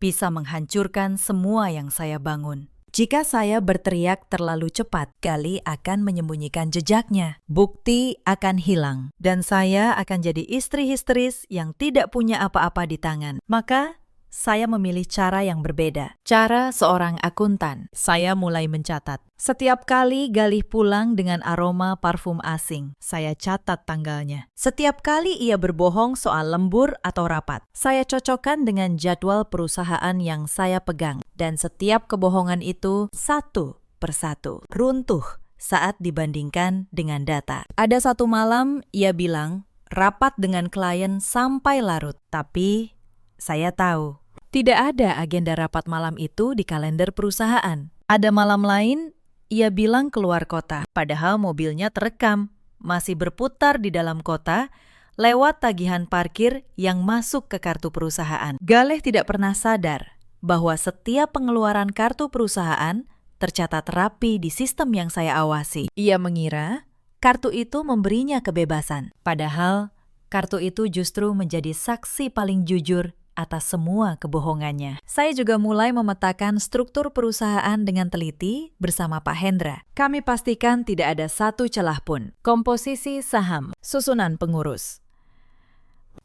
bisa menghancurkan semua yang saya bangun. Jika saya berteriak terlalu cepat, Galih akan menyembunyikan jejaknya. Bukti akan hilang, dan saya akan jadi istri histeris yang tidak punya apa-apa di tangan. Maka, saya memilih cara yang berbeda. Cara seorang akuntan. Saya mulai mencatat. Setiap kali Galih pulang dengan aroma parfum asing, saya catat tanggalnya. Setiap kali ia berbohong soal lembur atau rapat, saya cocokkan dengan jadwal perusahaan yang saya pegang. Dan setiap kebohongan itu satu persatu runtuh saat dibandingkan dengan data. Ada satu malam ia bilang rapat dengan klien sampai larut. Tapi saya tahu tidak ada agenda rapat malam itu di kalender perusahaan. Ada malam lain Ia bilang keluar kota, padahal mobilnya terekam, masih berputar di dalam kota, lewat tagihan parkir yang masuk ke kartu perusahaan. Galih tidak pernah sadar bahwa setiap pengeluaran kartu perusahaan tercatat rapi di sistem yang saya awasi. Ia mengira kartu itu memberinya kebebasan, padahal kartu itu justru menjadi saksi paling jujur atas semua kebohongannya. Saya juga mulai memetakan struktur perusahaan dengan teliti bersama Pak Hendra. Kami pastikan tidak ada satu celah pun. Komposisi saham, susunan pengurus,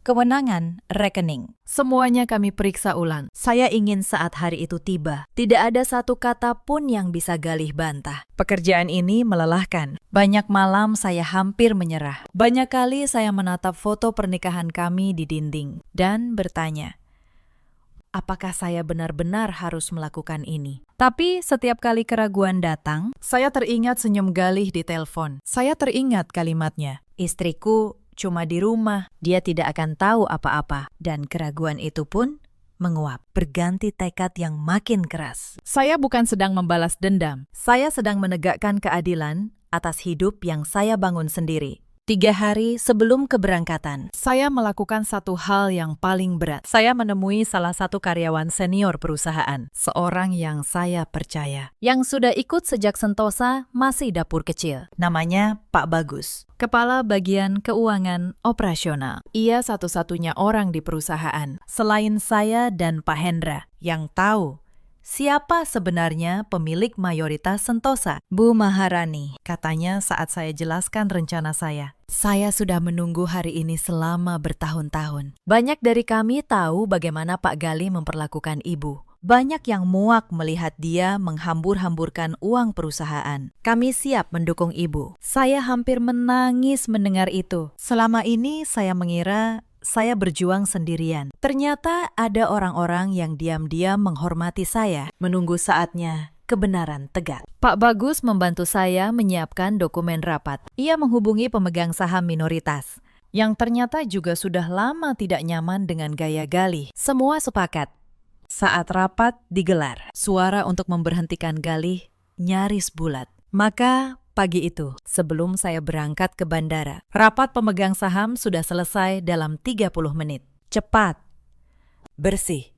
kewenangan rekening. Semuanya kami periksa ulang. Saya ingin saat hari itu tiba, tidak ada satu kata pun yang bisa Galih bantah. Pekerjaan ini melelahkan. Banyak malam saya hampir menyerah. Banyak kali saya menatap foto pernikahan kami di dinding dan bertanya, apakah saya benar-benar harus melakukan ini? Tapi setiap kali keraguan datang, saya teringat senyum Galih di telepon. Saya teringat kalimatnya, istriku cuma di rumah, dia tidak akan tahu apa-apa. Dan keraguan itu pun menguap, berganti tekad yang makin keras. Saya bukan sedang membalas dendam. Saya sedang menegakkan keadilan atas hidup yang saya bangun sendiri. 3 hari sebelum keberangkatan, saya melakukan satu hal yang paling berat. Saya menemui salah satu karyawan senior perusahaan, seorang yang saya percaya, yang sudah ikut sejak Sentosa masih dapur kecil. Namanya Pak Bagus, kepala bagian keuangan operasional. Ia satu-satunya orang di perusahaan, selain saya dan Pak Hendra, yang tahu siapa sebenarnya pemilik mayoritas Sentosa. Bu Maharani, katanya saat saya jelaskan rencana saya. Saya sudah menunggu hari ini selama bertahun-tahun. Banyak dari kami tahu bagaimana Pak Galih memperlakukan ibu. Banyak yang muak melihat dia menghambur-hamburkan uang perusahaan. Kami siap mendukung ibu. Saya hampir menangis mendengar itu. Selama ini saya mengira saya berjuang sendirian. Ternyata ada orang-orang yang diam-diam menghormati saya, menunggu saatnya kebenaran tegak. Pak Bagus membantu saya menyiapkan dokumen rapat. Ia menghubungi pemegang saham minoritas, yang ternyata juga sudah lama tidak nyaman dengan gaya Galih. Semua sepakat. Saat rapat digelar, suara untuk memberhentikan Galih nyaris bulat. Maka pagi itu, sebelum saya berangkat ke bandara, rapat pemegang saham sudah selesai dalam 30 menit. Cepat, bersih,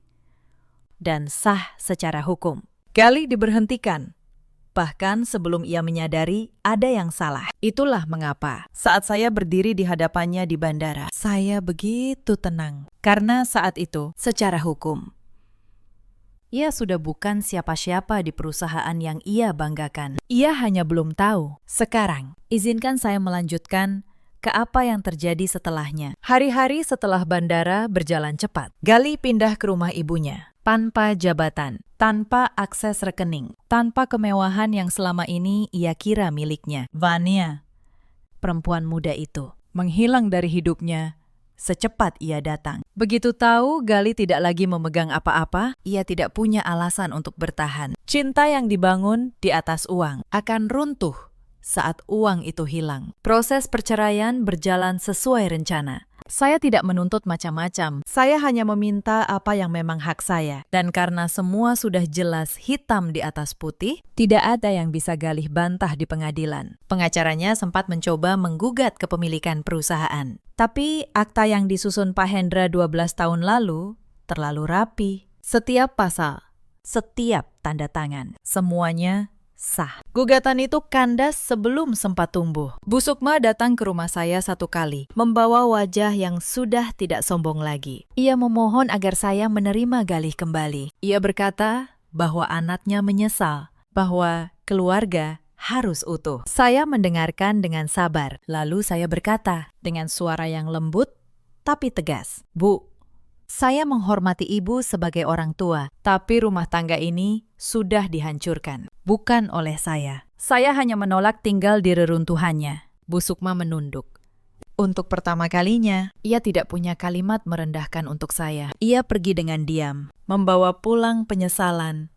dan sah secara hukum. Galih diberhentikan, bahkan sebelum ia menyadari ada yang salah. Itulah mengapa saat saya berdiri di hadapannya di bandara, saya begitu tenang. Karena saat itu, secara hukum, ia sudah bukan siapa-siapa di perusahaan yang ia banggakan. Ia hanya belum tahu. Sekarang, izinkan saya melanjutkan ke apa yang terjadi setelahnya. Hari-hari setelah bandara berjalan cepat, Galih pindah ke rumah ibunya. Tanpa jabatan, tanpa akses rekening, tanpa kemewahan yang selama ini ia kira miliknya. Vania, perempuan muda itu, menghilang dari hidupnya secepat ia datang. Begitu tahu Galih tidak lagi memegang apa-apa, ia tidak punya alasan untuk bertahan. Cinta yang dibangun di atas uang akan runtuh saat uang itu hilang. Proses perceraian berjalan sesuai rencana. Saya tidak menuntut macam-macam. Saya hanya meminta apa yang memang hak saya. Dan karena semua sudah jelas hitam di atas putih, tidak ada yang bisa Galih bantah di pengadilan. Pengacaranya sempat mencoba menggugat kepemilikan perusahaan. Tapi akta yang disusun Pak Hendra 12 tahun lalu terlalu rapi. Setiap pasal, setiap tanda tangan, semuanya sah. Gugatan itu kandas sebelum sempat tumbuh. Bu Sukma datang ke rumah saya 1 kali, membawa wajah yang sudah tidak sombong lagi. Ia memohon agar saya menerima Galih kembali. Ia berkata bahwa anaknya menyesal, bahwa keluarga harus utuh. Saya mendengarkan dengan sabar, lalu saya berkata dengan suara yang lembut tapi tegas, "Bu, saya menghormati ibu sebagai orang tua, tapi rumah tangga ini sudah dihancurkan, bukan oleh saya. Saya hanya menolak tinggal di reruntuhannya." Bu Sukma menunduk. Untuk pertama kalinya, ia tidak punya kalimat merendahkan untuk saya. Ia pergi dengan diam, membawa pulang penyesalan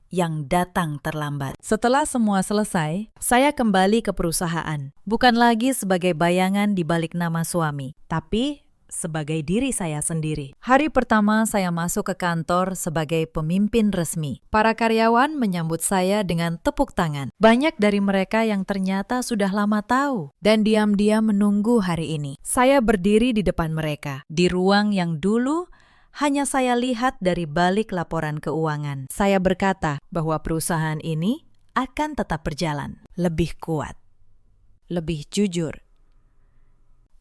yang datang terlambat. Setelah semua selesai, saya kembali ke perusahaan. Bukan lagi sebagai bayangan di balik nama suami, tapi sebagai diri saya sendiri. Hari pertama saya masuk ke kantor sebagai pemimpin resmi. Para karyawan menyambut saya dengan tepuk tangan. Banyak dari mereka yang ternyata sudah lama tahu dan diam-diam menunggu hari ini. Saya berdiri di depan mereka, di ruang yang dulu hanya saya lihat dari balik laporan keuangan. Saya berkata bahwa perusahaan ini akan tetap berjalan, lebih kuat, lebih jujur,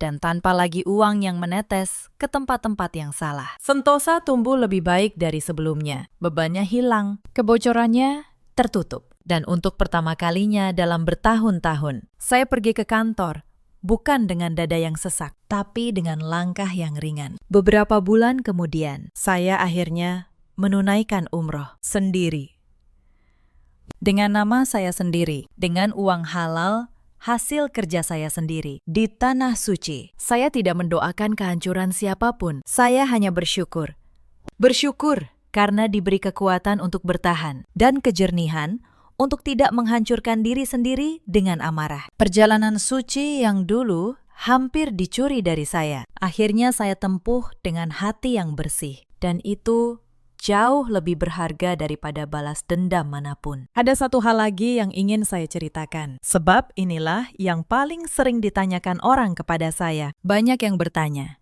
dan tanpa lagi uang yang menetes ke tempat-tempat yang salah. Sentosa tumbuh lebih baik dari sebelumnya. Bebannya hilang, kebocorannya tertutup. Dan untuk pertama kalinya dalam bertahun-tahun, saya pergi ke kantor, bukan dengan dada yang sesak, tapi dengan langkah yang ringan. Beberapa bulan kemudian, saya akhirnya menunaikan umroh sendiri. Dengan nama saya sendiri, dengan uang halal, hasil kerja saya sendiri, di Tanah Suci. Saya tidak mendoakan kehancuran siapapun. Saya hanya bersyukur. Bersyukur karena diberi kekuatan untuk bertahan dan kejernihan untuk tidak menghancurkan diri sendiri dengan amarah. Perjalanan suci yang dulu hampir dicuri dari saya, akhirnya saya tempuh dengan hati yang bersih. Dan itu jauh lebih berharga daripada balas dendam manapun. Ada satu hal lagi yang ingin saya ceritakan. Sebab inilah yang paling sering ditanyakan orang kepada saya. Banyak yang bertanya,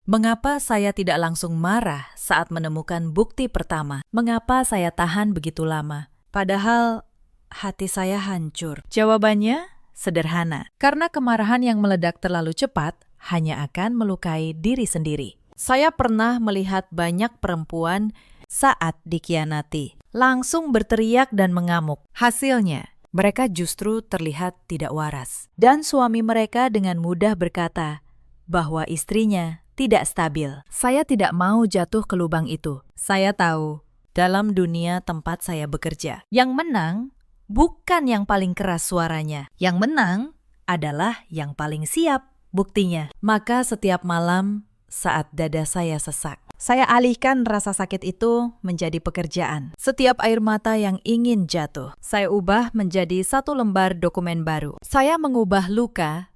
mengapa saya tidak langsung marah saat menemukan bukti pertama? Mengapa saya tahan begitu lama? Padahal hati saya hancur. Jawabannya sederhana. Karena kemarahan yang meledak terlalu cepat hanya akan melukai diri sendiri. Saya pernah melihat banyak perempuan saat dikhianati, langsung berteriak dan mengamuk. Hasilnya, mereka justru terlihat tidak waras. Dan suami mereka dengan mudah berkata bahwa istrinya tidak stabil. Saya tidak mau jatuh ke lubang itu. Saya tahu, dalam dunia tempat saya bekerja, yang menang bukan yang paling keras suaranya. Yang menang adalah yang paling siap buktinya. Maka setiap malam, saat dada saya sesak, saya alihkan rasa sakit itu menjadi pekerjaan. Setiap air mata yang ingin jatuh, saya ubah menjadi satu lembar dokumen baru. Saya mengubah luka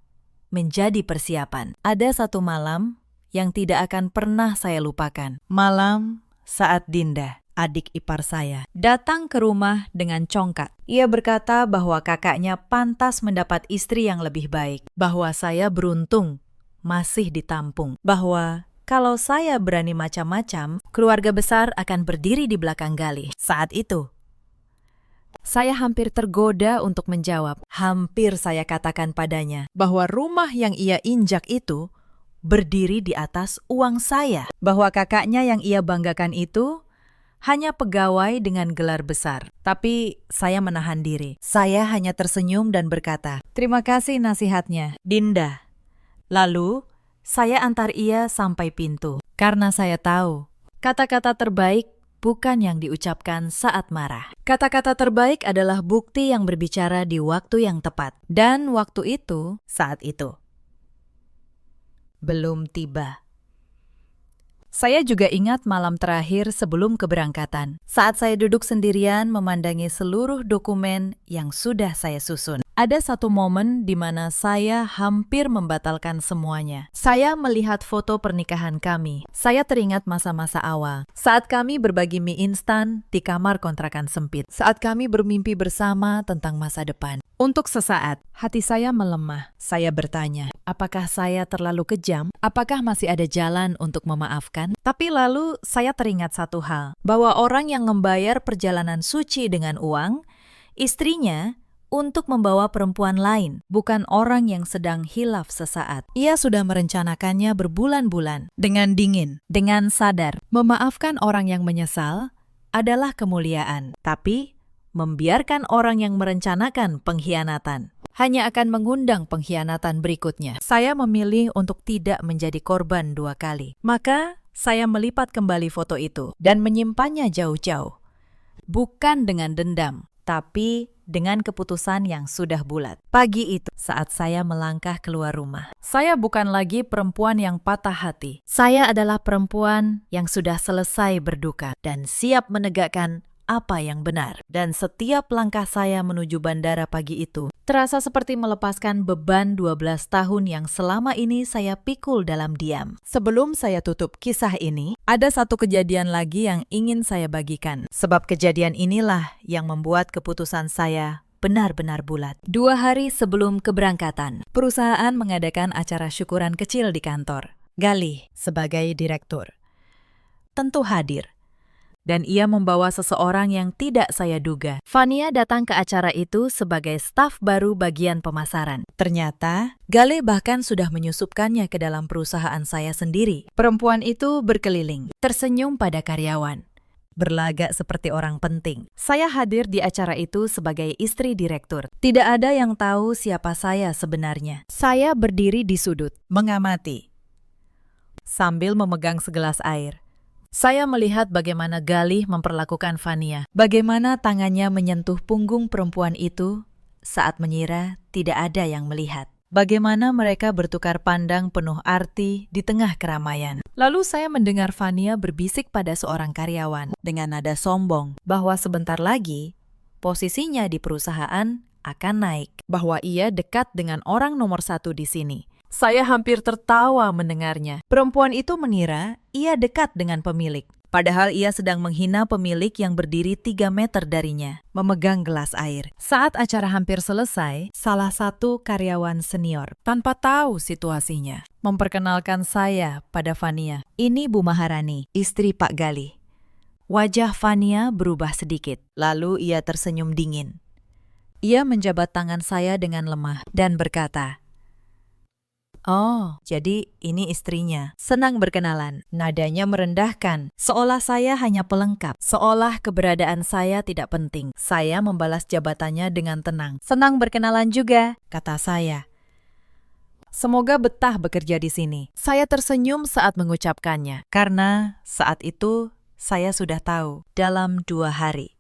menjadi persiapan. Ada satu malam yang tidak akan pernah saya lupakan. Malam saat Dinda, adik ipar saya, datang ke rumah dengan congkak. Ia berkata bahwa kakaknya pantas mendapat istri yang lebih baik, bahwa saya beruntung masih ditampung, bahwa kalau saya berani macam-macam, keluarga besar akan berdiri di belakang Galih. Saat itu, saya hampir tergoda untuk menjawab. Hampir saya katakan padanya bahwa rumah yang ia injak itu berdiri di atas uang saya, bahwa kakaknya yang ia banggakan itu hanya pegawai dengan gelar besar. Tapi saya menahan diri. Saya hanya tersenyum dan berkata, "Terima kasih nasihatnya, Dinda." Lalu, saya antar ia sampai pintu. Karena saya tahu, kata-kata terbaik bukan yang diucapkan saat marah. Kata-kata terbaik adalah bukti yang berbicara di waktu yang tepat. Dan waktu itu, saat itu, belum tiba. Saya juga ingat malam terakhir sebelum keberangkatan, saat saya duduk sendirian memandangi seluruh dokumen yang sudah saya susun. Ada satu momen di mana saya hampir membatalkan semuanya. Saya melihat foto pernikahan kami. Saya teringat masa-masa awal, saat kami berbagi mie instan di kamar kontrakan sempit, saat kami bermimpi bersama tentang masa depan. Untuk sesaat, hati saya melemah. Saya bertanya, apakah saya terlalu kejam? Apakah masih ada jalan untuk memaafkan? Tapi lalu saya teringat satu hal, bahwa orang yang membayar perjalanan suci dengan uang, istrinya untuk membawa perempuan lain, bukan orang yang sedang hilaf sesaat. Ia sudah merencanakannya berbulan-bulan, dengan dingin, dengan sadar. Memaafkan orang yang menyesal adalah kemuliaan, tapi membiarkan orang yang merencanakan pengkhianatan hanya akan mengundang pengkhianatan berikutnya. Saya memilih untuk tidak menjadi korban dua kali. Maka, saya melipat kembali foto itu dan menyimpannya jauh-jauh. Bukan dengan dendam, tapi dengan keputusan yang sudah bulat. Pagi itu, saat saya melangkah keluar rumah, saya bukan lagi perempuan yang patah hati. Saya adalah perempuan yang sudah selesai berduka dan siap menegakkan apa yang benar. Dan setiap langkah saya menuju bandara pagi itu terasa seperti melepaskan beban 12 tahun yang selama ini saya pikul dalam diam. Sebelum saya tutup kisah ini, ada satu kejadian lagi yang ingin saya bagikan. Sebab kejadian inilah yang membuat keputusan saya benar-benar bulat. 2 hari sebelum keberangkatan, perusahaan mengadakan acara syukuran kecil di kantor. Galih sebagai direktur tentu hadir. Dan ia membawa seseorang yang tidak saya duga. Fania datang ke acara itu sebagai staf baru bagian pemasaran. Ternyata, Galih bahkan sudah menyusupkannya ke dalam perusahaan saya sendiri. Perempuan itu berkeliling, tersenyum pada karyawan, berlagak seperti orang penting. Saya hadir di acara itu sebagai istri direktur. Tidak ada yang tahu siapa saya sebenarnya. Saya berdiri di sudut, mengamati, sambil memegang segelas air. Saya melihat bagaimana Galih memperlakukan Fania, bagaimana tangannya menyentuh punggung perempuan itu saat mengira tidak ada yang melihat. Bagaimana mereka bertukar pandang penuh arti di tengah keramaian. Lalu saya mendengar Fania berbisik pada seorang karyawan dengan nada sombong bahwa sebentar lagi posisinya di perusahaan akan naik, bahwa ia dekat dengan orang nomor 1 di sini. Saya hampir tertawa mendengarnya. Perempuan itu mengira ia dekat dengan pemilik. Padahal ia sedang menghina pemilik yang berdiri 3 meter darinya, memegang gelas air. Saat acara hampir selesai, salah satu karyawan senior, tanpa tahu situasinya, memperkenalkan saya pada Fania. Ini Bu Maharani, istri Pak Galih. Wajah Fania berubah sedikit, lalu ia tersenyum dingin. Ia menjabat tangan saya dengan lemah dan berkata, "Oh, jadi ini istrinya." Senang berkenalan. Nadanya merendahkan, seolah saya hanya pelengkap, seolah keberadaan saya tidak penting. Saya membalas jabatannya dengan tenang. "Senang berkenalan juga," kata saya. "Semoga betah bekerja di sini." Saya tersenyum saat mengucapkannya, karena saat itu saya sudah tahu dalam 2 hari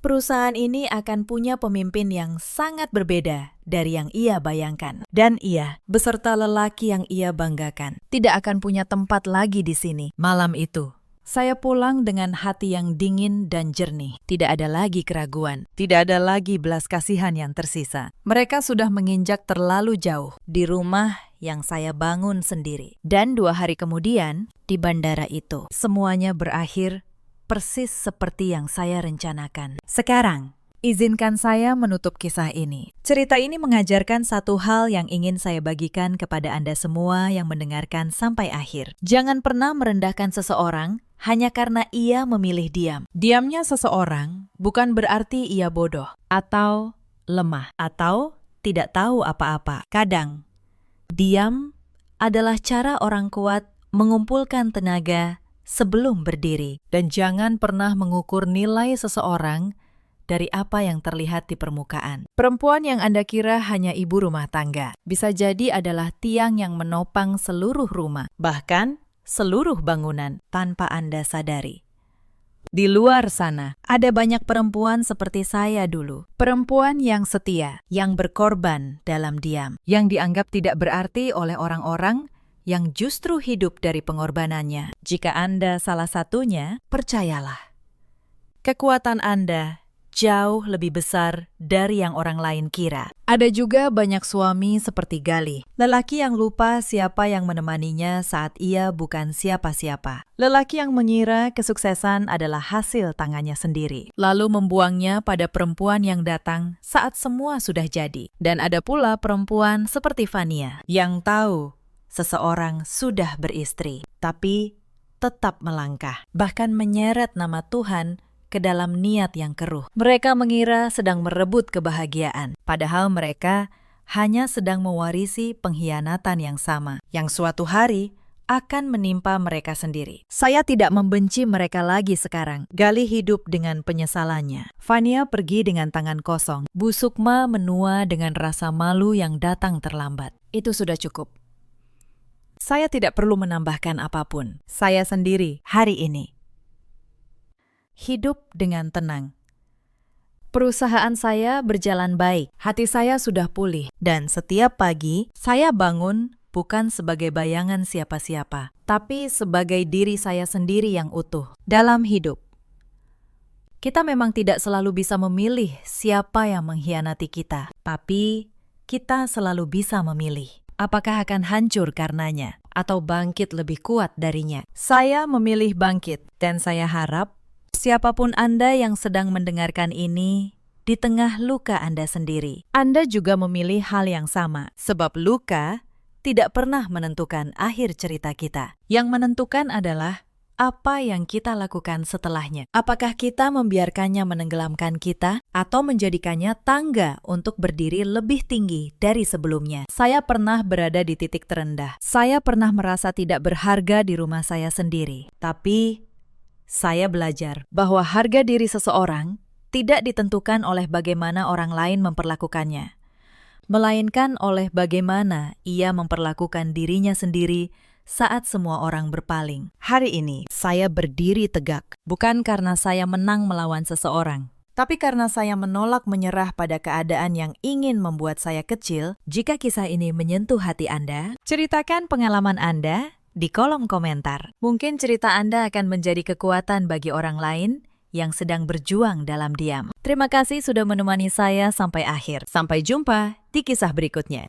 perusahaan ini akan punya pemimpin yang sangat berbeda dari yang ia bayangkan. Dan ia, beserta lelaki yang ia banggakan, tidak akan punya tempat lagi di sini. Malam itu, saya pulang dengan hati yang dingin dan jernih. Tidak ada lagi keraguan, tidak ada lagi belas kasihan yang tersisa. Mereka sudah menginjak terlalu jauh di rumah yang saya bangun sendiri. Dan 2 hari kemudian, di bandara itu, semuanya berakhir persis seperti yang saya rencanakan. Sekarang, izinkan saya menutup kisah ini. Cerita ini mengajarkan satu hal yang ingin saya bagikan kepada Anda semua yang mendengarkan sampai akhir. Jangan pernah merendahkan seseorang hanya karena ia memilih diam. Diamnya seseorang bukan berarti ia bodoh, atau lemah, atau tidak tahu apa-apa. Kadang, diam adalah cara orang kuat mengumpulkan tenaga sebelum berdiri. Dan jangan pernah mengukur nilai seseorang dari apa yang terlihat di permukaan. Perempuan yang Anda kira hanya ibu rumah tangga, bisa jadi adalah tiang yang menopang seluruh rumah, bahkan seluruh bangunan tanpa Anda sadari. Di luar sana, ada banyak perempuan seperti saya dulu. Perempuan yang setia, yang berkorban dalam diam, yang dianggap tidak berarti oleh orang-orang yang justru hidup dari pengorbanannya. Jika Anda salah satunya, percayalah, kekuatan Anda jauh lebih besar dari yang orang lain kira. Ada juga banyak suami seperti Galih, lelaki yang lupa siapa yang menemaninya saat ia bukan siapa-siapa. Lelaki yang mengira kesuksesan adalah hasil tangannya sendiri, lalu membuangnya pada perempuan yang datang saat semua sudah jadi. Dan ada pula perempuan seperti Fania, yang tahu seseorang sudah beristri, tapi tetap melangkah, bahkan menyeret nama Tuhan ke dalam niat yang keruh. Mereka mengira sedang merebut kebahagiaan, padahal mereka hanya sedang mewarisi pengkhianatan yang sama, yang suatu hari akan menimpa mereka sendiri. Saya tidak membenci mereka lagi sekarang. Galih hidup dengan penyesalannya. Fania pergi dengan tangan kosong. Bu Sukma menua dengan rasa malu yang datang terlambat. Itu sudah cukup. Saya tidak perlu menambahkan apapun. Saya sendiri hari ini hidup dengan tenang. Perusahaan saya berjalan baik, hati saya sudah pulih, dan setiap pagi saya bangun bukan sebagai bayangan siapa-siapa, tapi sebagai diri saya sendiri yang utuh dalam hidup. Kita memang tidak selalu bisa memilih siapa yang mengkhianati kita, tapi kita selalu bisa memilih apakah akan hancur karenanya atau bangkit lebih kuat darinya. Saya memilih bangkit, dan saya harap siapapun Anda yang sedang mendengarkan ini, di tengah luka Anda sendiri, Anda juga memilih hal yang sama, sebab luka tidak pernah menentukan akhir cerita kita. Yang menentukan adalah apa yang kita lakukan setelahnya. Apakah kita membiarkannya menenggelamkan kita atau menjadikannya tangga untuk berdiri lebih tinggi dari sebelumnya? Saya pernah berada di titik terendah. Saya pernah merasa tidak berharga di rumah saya sendiri. Tapi saya belajar bahwa harga diri seseorang tidak ditentukan oleh bagaimana orang lain memperlakukannya, melainkan oleh bagaimana ia memperlakukan dirinya sendiri saat semua orang berpaling. Hari ini, saya berdiri tegak, bukan karena saya menang melawan seseorang, tapi karena saya menolak menyerah pada keadaan yang ingin membuat saya kecil. Jika kisah ini menyentuh hati Anda, ceritakan pengalaman Anda di kolom komentar. Mungkin cerita Anda akan menjadi kekuatan bagi orang lain yang sedang berjuang dalam diam. Terima kasih sudah menemani saya sampai akhir. Sampai jumpa di kisah berikutnya.